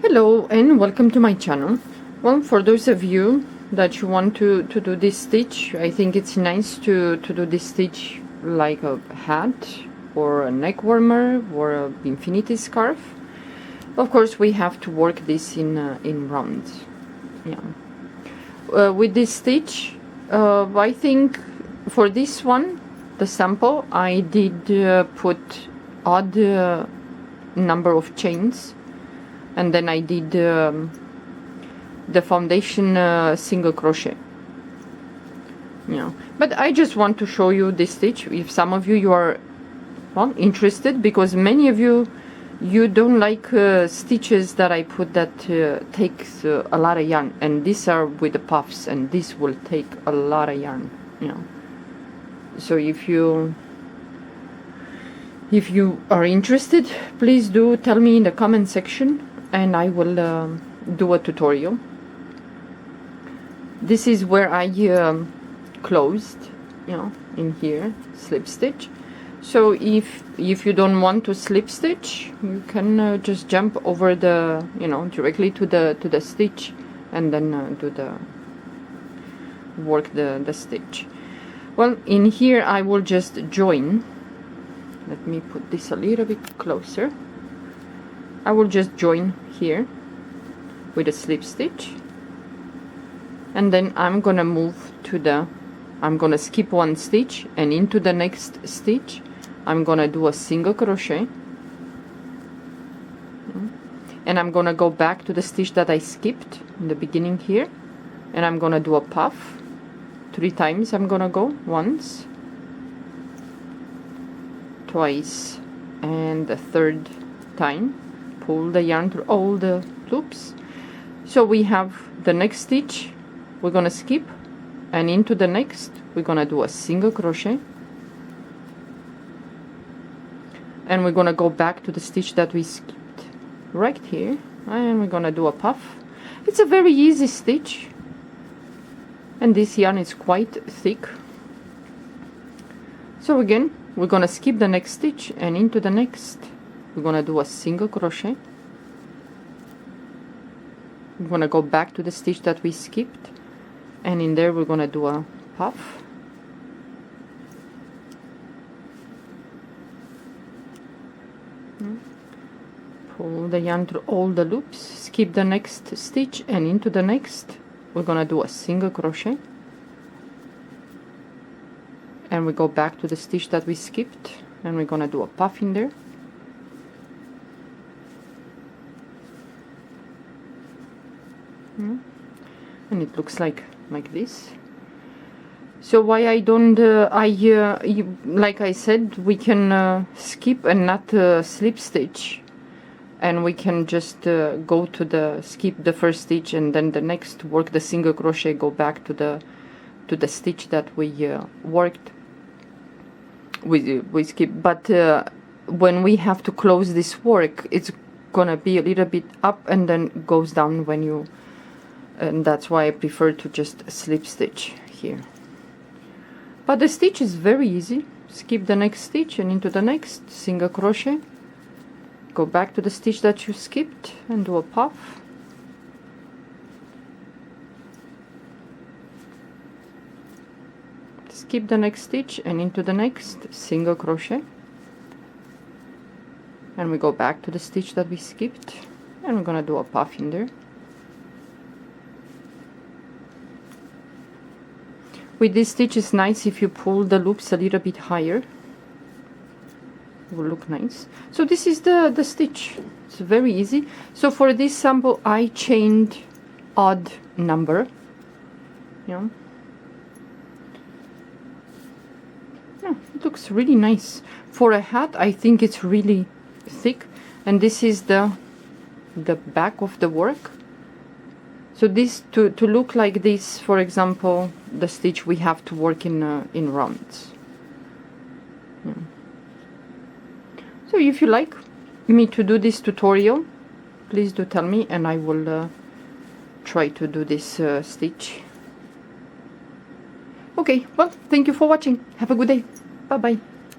Hello and welcome to my channel. Well, for those of you that you want to do this stitch, I think it's nice to do this stitch like a hat or a neck warmer or a infinity scarf. Of course, we have to work this in rounds. Yeah. With this stitch, I think for this one, the sample, I did put odd number of chains, and then I did the foundation single crochet. Yeah, but I just want to show you this stitch. If some of you are interested, because many of you don't like stitches that I put that takes a lot of yarn, and these are with the puffs, and this will take a lot of yarn. So if you are interested, please do tell me in the comment section, and I will do a tutorial. This is where I closed, in here, slip stitch. So if you don't want to slip stitch, you can just jump over the, directly to the stitch, and then work the stitch. Well, in here I will just join. Let me put this a little bit closer. I will just join here with a slip stitch, and then I'm gonna move to I'm gonna skip one stitch, and into the next stitch I'm gonna do a single crochet, and I'm gonna go back to the stitch that I skipped in the beginning here, and I'm gonna do a puff 3 times. I'm gonna go once, twice, and the third time pull the yarn through all the loops. So we have the next stitch we're gonna skip, and into the next we're gonna do a single crochet, and we're gonna go back to the stitch that we skipped right here, and we're gonna do a puff. It's a very easy stitch, and this yarn is quite thick. So again, we're gonna skip the next stitch, and into the next we're gonna do a single crochet. We're gonna go back to the stitch that we skipped, and in there we're gonna do a puff. Pull the yarn through all the loops, skip the next stitch, and into the next we're gonna do a single crochet, and we go back to the stitch that we skipped, and we're gonna do a puff in there. And it looks like this. So why I don't like I said, we can skip and not slip stitch, and we can just go to skip the first stitch, and then the next work the single crochet, go back to the stitch that we worked, we skip. But when we have to close this work, it's gonna be a little bit up and then goes down when you, and that's why I prefer to just slip stitch here. But the stitch is very easy. Skip the next stitch, and into the next single crochet, go back to the stitch that you skipped, and do a puff. Skip the next stitch, and into the next single crochet, and we go back to the stitch that we skipped, and we're gonna do a puff in there. With this stitch, it's nice if you pull the loops a little bit higher. It will look nice. So this is the stitch. It's very easy. So for this sample, I chained odd number. Yeah, it looks really nice. For a hat, I think it's really thick. And this is the back of the work. So this, to look like this, for example, the stitch, we have to work in rounds. Yeah. So if you like me to do this tutorial, please do tell me, and I will try to do this stitch. Okay, well, thank you for watching. Have a good day. Bye bye.